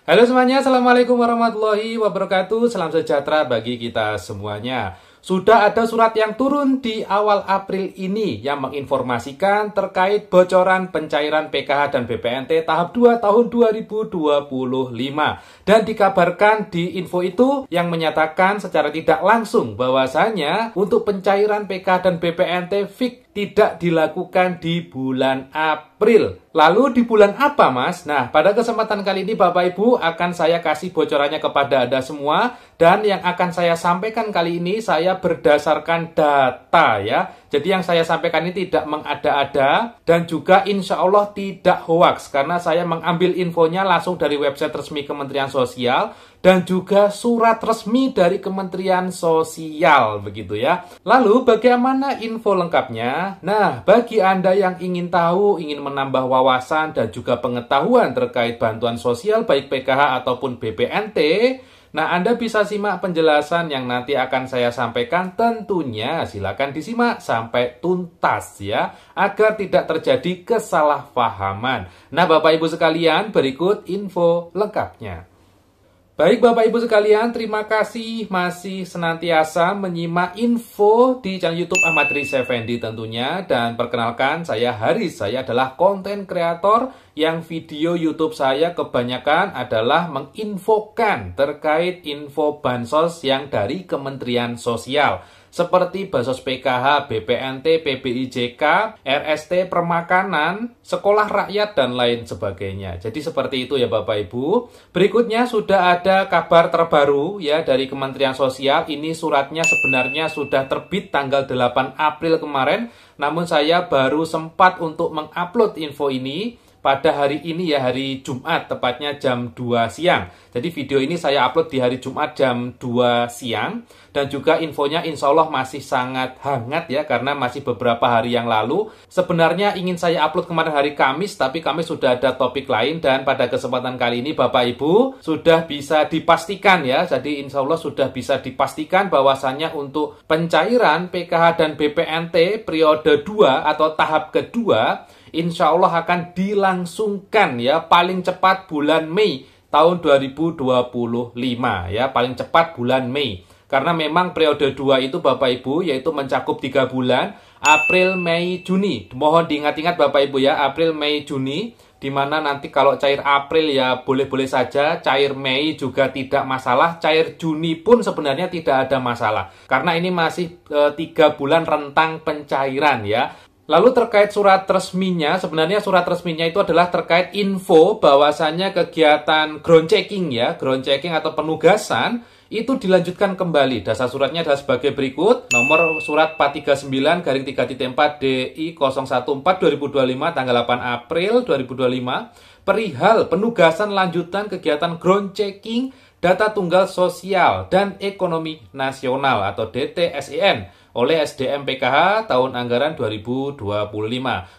Halo semuanya, Assalamualaikum warahmatullahi wabarakatuh. Salam sejahtera bagi kita semuanya. Sudah ada surat yang turun di awal April ini yang menginformasikan terkait bocoran pencairan PKH dan BPNT tahap 2 tahun 2025. Dan dikabarkan di info itu yang menyatakan secara tidak langsung bahwasanya untuk pencairan PKH dan BPNT fix tidak dilakukan di bulan April. Lalu di bulan apa, Mas? Nah, pada kesempatan kali ini Bapak Ibu akan saya kasih bocorannya kepada Anda semua. Dan yang akan saya sampaikan kali ini saya berdasarkan data ya. Jadi yang saya sampaikan ini tidak mengada-ada dan juga insya Allah tidak hoax. Karena saya mengambil infonya langsung dari website resmi Kementerian Sosial dan juga surat resmi dari Kementerian Sosial, begitu ya. Lalu bagaimana info lengkapnya? Nah, bagi Anda yang ingin tahu, ingin menambah wawasan dan juga pengetahuan terkait bantuan sosial baik PKH ataupun BPNT, nah Anda bisa simak penjelasan yang nanti akan saya sampaikan. Tentunya silakan disimak sampai tuntas ya, agar tidak terjadi kesalahpahaman. Nah Bapak Ibu sekalian, berikut info lengkapnya. Baik Bapak Ibu sekalian, terima kasih masih senantiasa menyimak info di channel YouTube Ahmad Riza Effendi tentunya. Dan perkenalkan, saya Haris, saya adalah konten kreator yang video YouTube saya kebanyakan adalah menginfokan terkait info bansos yang dari Kementerian Sosial. Seperti bansos PKH, BPNT, PBIJK, RST, permakanan, sekolah rakyat, dan lain sebagainya. Jadi seperti itu ya Bapak Ibu. Berikutnya sudah ada kabar terbaru ya dari Kementerian Sosial. Ini suratnya sebenarnya sudah terbit tanggal 8 April kemarin. Namun saya baru sempat untuk mengupload info ini pada hari ini ya, hari Jumat, tepatnya jam 2 siang. Jadi video ini saya upload di hari Jumat jam 2 siang. Dan juga infonya insya Allah masih sangat hangat ya, karena masih beberapa hari yang lalu. Sebenarnya ingin saya upload kemarin hari Kamis, tapi Kamis sudah ada topik lain. Dan pada kesempatan kali ini Bapak Ibu sudah bisa dipastikan ya. Jadi insya Allah sudah bisa dipastikan bahwasannya untuk pencairan PKH dan BPNT periode 2 atau tahap kedua, insya Allah akan dilangsungkan ya paling cepat bulan Mei tahun 2025 ya, paling cepat bulan Mei. Karena memang periode 2 itu Bapak Ibu yaitu mencakup 3 bulan, April, Mei, Juni. Mohon diingat-ingat Bapak Ibu ya, April, Mei, Juni. Dimana nanti kalau cair April ya boleh-boleh saja, cair Mei juga tidak masalah, cair Juni pun sebenarnya tidak ada masalah. Karena ini masih 3 bulan rentang pencairan ya. Lalu terkait surat resminya, sebenarnya surat resminya itu adalah terkait info bahwasannya kegiatan ground checking ya, ground checking atau penugasan itu dilanjutkan kembali. Dasar suratnya adalah sebagai berikut. Nomor surat 439-3-4 DI 014-2025 tanggal 8 April 2025 perihal penugasan lanjutan kegiatan ground checking data tunggal sosial dan ekonomi nasional atau DTSEN oleh SDM PKH tahun anggaran 2025.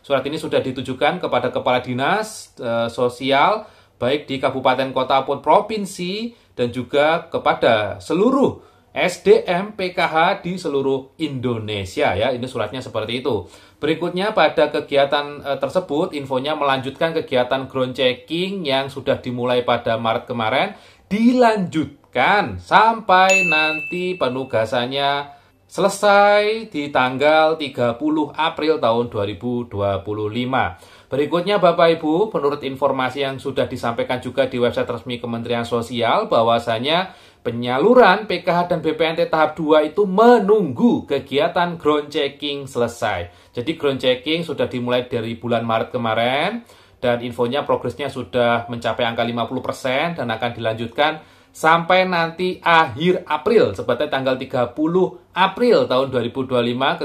Surat ini sudah ditujukan kepada Kepala Dinas Sosial baik di kabupaten, kota maupun provinsi dan juga kepada seluruh SDM PKH di seluruh Indonesia ya. Ini suratnya seperti itu. Berikutnya pada kegiatan tersebut infonya melanjutkan kegiatan ground checking yang sudah dimulai pada Maret kemarin, dilanjutkan sampai nanti penugasannya selesai di tanggal 30 April tahun 2025. Berikutnya Bapak Ibu, menurut informasi yang sudah disampaikan juga di website resmi Kementerian Sosial bahwasanya penyaluran PKH dan BPNT tahap 2 itu menunggu kegiatan ground checking selesai. Jadi ground checking sudah dimulai dari bulan Maret kemarin dan infonya progresnya sudah mencapai angka 50% dan akan dilanjutkan sampai nanti akhir April, seperti tanggal 30 April tahun 2025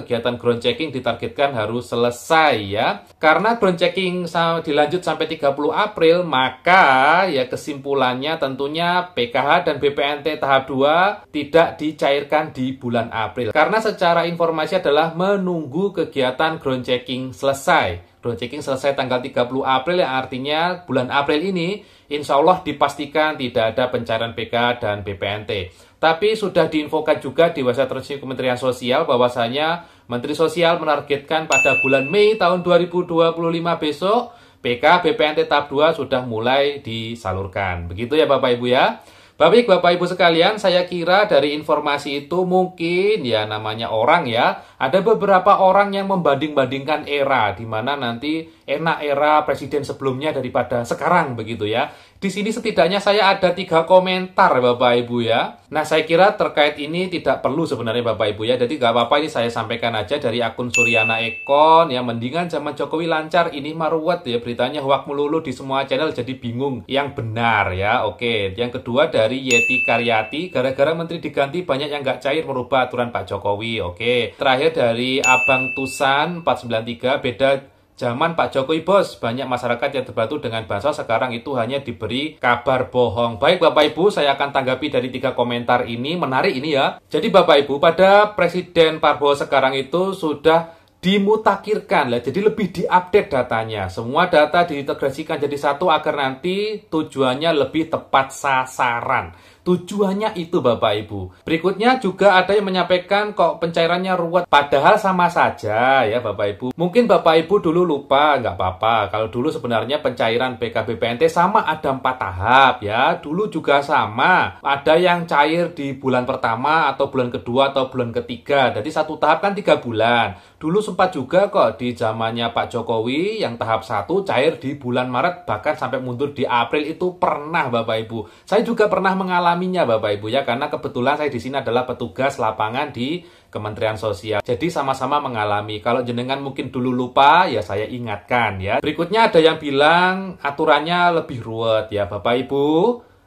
kegiatan ground checking ditargetkan harus selesai ya. Karena ground checking dilanjut sampai 30 April, maka ya kesimpulannya tentunya PKH dan BPNT tahap 2 tidak dicairkan di bulan April. Karena secara informasi adalah menunggu kegiatan ground checking selesai. Ground checking selesai tanggal 30 April yang artinya bulan April ini insya Allah dipastikan tidak ada pencairan PKH dan BPNT. Tapi sudah diinfokan juga di website resmi Kementerian Sosial bahwasanya Menteri Sosial menargetkan pada bulan Mei tahun 2025 besok PK BPNT tahap 2 sudah mulai disalurkan. Begitu ya Bapak Ibu ya. Baik Bapak Ibu sekalian, saya kira dari informasi itu mungkin ya namanya orang ya, ada beberapa orang yang membanding-bandingkan era, di mana nanti enak era presiden sebelumnya daripada sekarang begitu ya. Di sini setidaknya saya ada 3 komentar Bapak Ibu ya. Nah saya kira terkait ini tidak perlu sebenarnya Bapak Ibu ya. Jadi gak apa-apa, ini saya sampaikan aja dari akun Suryana Ekon ya. Mendingan zaman Jokowi lancar, ini maruwet ya. Beritanya hoak melulu di semua channel, jadi bingung yang benar ya. Oke, yang kedua dari Yeti Karyati, gara-gara menteri diganti banyak yang gak cair merubah aturan Pak Jokowi. Oke, terakhir dari Abang Tusan 493, beda zaman Pak Jokowi bos, banyak masyarakat yang terbantu dengan bansos, sekarang itu hanya diberi kabar bohong. Baik Bapak Ibu, saya akan tanggapi dari 3 komentar ini, menarik ini ya. Jadi Bapak Ibu, pada Presiden Prabowo sekarang itu sudah dimutakhirkan lah, jadi lebih diupdate datanya. Semua data diintegrasikan jadi satu agar nanti tujuannya lebih tepat sasaran. Tujuannya itu Bapak Ibu. Berikutnya juga ada yang menyampaikan kok pencairannya ruwet. Padahal sama saja ya Bapak Ibu. Mungkin Bapak Ibu dulu lupa, nggak apa-apa. Kalau dulu sebenarnya pencairan BKBPNT sama ada 4 tahap ya. Dulu juga sama. Ada yang cair di bulan pertama atau bulan kedua atau bulan ketiga. Jadi 1 tahap kan 3 bulan. Dulu sempat juga kok di zamannya Pak Jokowi yang tahap 1 cair di bulan Maret, bahkan sampai mundur di April, itu pernah Bapak Ibu. Saya juga pernah mengalaminya Bapak Ibu ya, karena kebetulan saya di sini adalah petugas lapangan di Kementerian Sosial. Jadi sama-sama mengalami. Kalau jenengan mungkin dulu lupa, ya saya ingatkan ya. Berikutnya ada yang bilang aturannya lebih ruwet ya Bapak Ibu.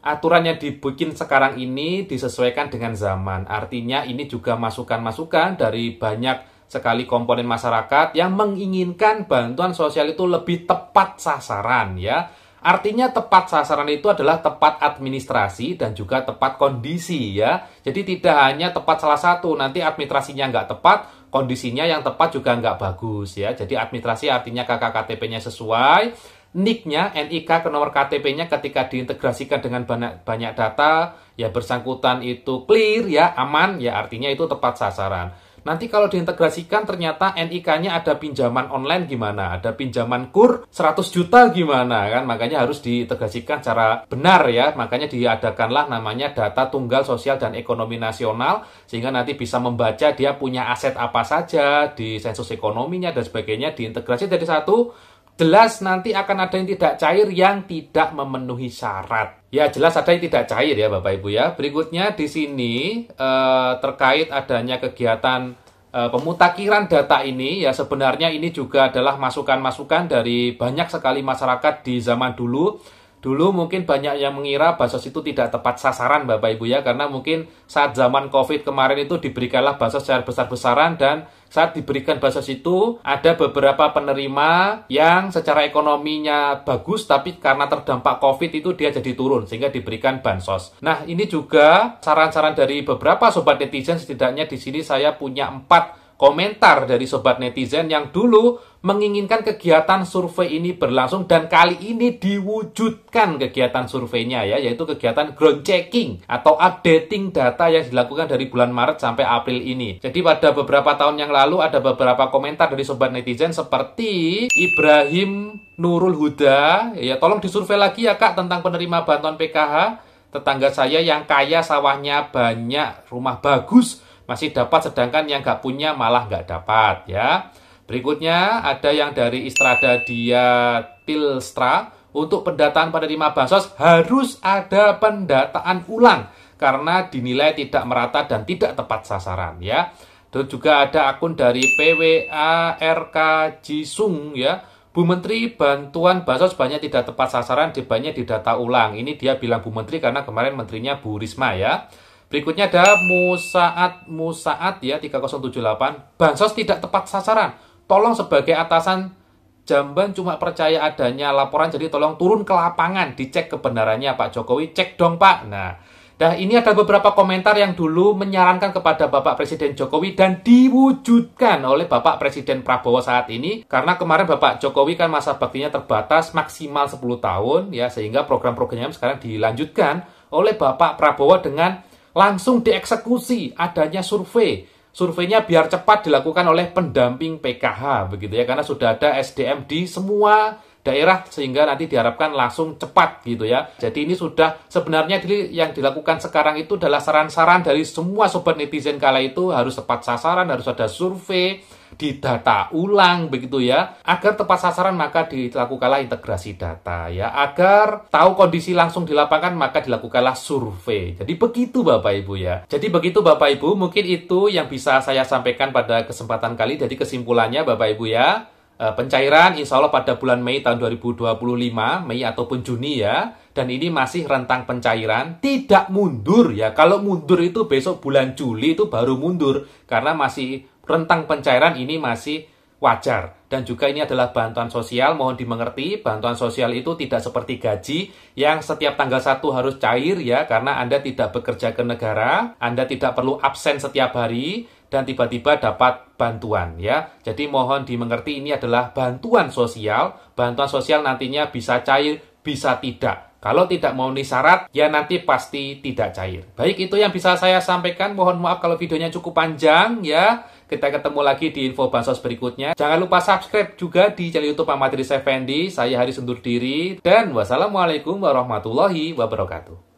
Aturan yang dibikin sekarang ini disesuaikan dengan zaman. Artinya ini juga masukan-masukan dari banyak sekali komponen masyarakat yang menginginkan bantuan sosial itu lebih tepat sasaran ya. Artinya tepat sasaran itu adalah tepat administrasi dan juga tepat kondisi ya. Jadi tidak hanya tepat salah satu, nanti administrasinya nggak tepat, kondisinya yang tepat juga nggak bagus ya. Jadi administrasi artinya KK KTP-nya sesuai, NIK-nya, NIK ke nomor KTP-nya ketika diintegrasikan dengan banyak data, ya bersangkutan itu clear ya, aman ya, artinya itu tepat sasaran. Nanti kalau diintegrasikan ternyata NIK-nya ada pinjaman online gimana? Ada pinjaman KUR 100 juta gimana kan? Makanya harus diintegrasikan secara benar ya. Makanya diadakanlah namanya data tunggal sosial dan ekonomi nasional, sehingga nanti bisa membaca dia punya aset apa saja di sensus ekonominya dan sebagainya, diintegrasi jadi satu. Jelas nanti akan ada yang tidak cair, yang tidak memenuhi syarat. Ya jelas ada yang tidak cair ya Bapak Ibu ya. Berikutnya di sini terkait adanya kegiatan pemutakhiran data ini, ya sebenarnya ini juga adalah masukan-masukan dari banyak sekali masyarakat di zaman dulu. Dulu mungkin banyak yang mengira bansos itu tidak tepat sasaran Bapak Ibu ya, karena mungkin saat zaman COVID kemarin itu diberikanlah bansos secara besar-besaran, dan saat diberikan bansos itu ada beberapa penerima yang secara ekonominya bagus, tapi karena terdampak COVID itu dia jadi turun sehingga diberikan bansos. Nah, ini juga saran-saran dari beberapa sobat netizen. Setidaknya di sini saya punya 4 komentar dari sobat netizen yang dulu menginginkan kegiatan survei ini berlangsung, dan kali ini diwujudkan kegiatan surveinya ya, yaitu kegiatan ground checking atau updating data yang dilakukan dari bulan Maret sampai April ini. Jadi pada beberapa tahun yang lalu ada beberapa komentar dari sobat netizen seperti Ibrahim Nurul Huda, ya tolong disurvei lagi ya Kak tentang penerima bantuan PKH. Tetangga saya yang kaya sawahnya banyak, rumah bagus, masih dapat, sedangkan yang nggak punya malah nggak dapat ya. Berikutnya ada yang dari Istrada Dia Tilstra, untuk pendataan penerima bansos harus ada pendataan ulang karena dinilai tidak merata dan tidak tepat sasaran ya. Dan juga ada akun dari PWARK Jisung ya. Bu Menteri, bantuan bansos banyak tidak tepat sasaran, banyak didata ulang. Ini dia bilang Bu Menteri karena kemarin menterinya Bu Risma ya. Berikutnya ada Musaat ya 3078, bansos tidak tepat sasaran. Tolong sebagai atasan Jamban cuma percaya adanya laporan, jadi tolong turun ke lapangan, dicek kebenarannya Pak Jokowi, cek dong Pak. Nah, ini ada beberapa komentar yang dulu menyarankan kepada Bapak Presiden Jokowi dan diwujudkan oleh Bapak Presiden Prabowo saat ini. Karena kemarin Bapak Jokowi kan masa baktinya terbatas maksimal 10 tahun ya, sehingga program-programnya sekarang dilanjutkan oleh Bapak Prabowo dengan langsung dieksekusi adanya survei. Surveinya biar cepat dilakukan oleh pendamping PKH begitu ya, karena sudah ada SDM di semua daerah sehingga nanti diharapkan langsung cepat gitu ya. Jadi ini sudah sebenarnya yang dilakukan sekarang itu adalah saran-saran dari semua sobat netizen kala itu, harus tepat sasaran, harus ada survei, didata ulang begitu ya. Agar tepat sasaran maka dilakukanlah integrasi data ya. Agar tahu kondisi langsung di lapangan maka dilakukanlah survei. Jadi begitu Bapak Ibu ya. Jadi begitu Bapak Ibu, mungkin itu yang bisa saya sampaikan pada kesempatan kali. Jadi kesimpulannya Bapak Ibu ya, pencairan insya Allah pada bulan Mei tahun 2025, Mei ataupun Juni ya. Dan ini masih rentang pencairan, tidak mundur ya. Kalau mundur itu besok bulan Juli itu baru mundur. Karena masih rentang pencairan ini masih wajar. Dan juga ini adalah bantuan sosial, mohon dimengerti. Bantuan sosial itu tidak seperti gaji yang setiap tanggal 1 harus cair ya. Karena Anda tidak bekerja ke negara, Anda tidak perlu absen setiap hari, dan tiba-tiba dapat bantuan ya. Jadi mohon dimengerti, ini adalah bantuan sosial. Bantuan sosial nantinya bisa cair, bisa tidak. Kalau tidak memenuhi syarat, ya nanti pasti tidak cair. Baik, itu yang bisa saya sampaikan. Mohon maaf kalau videonya cukup panjang ya. Kita ketemu lagi di info bansos berikutnya. Jangan lupa subscribe juga di channel YouTube Ahmad Idris Effendi. Saya Haris undur diri dan wassalamualaikum warahmatullahi wabarakatuh.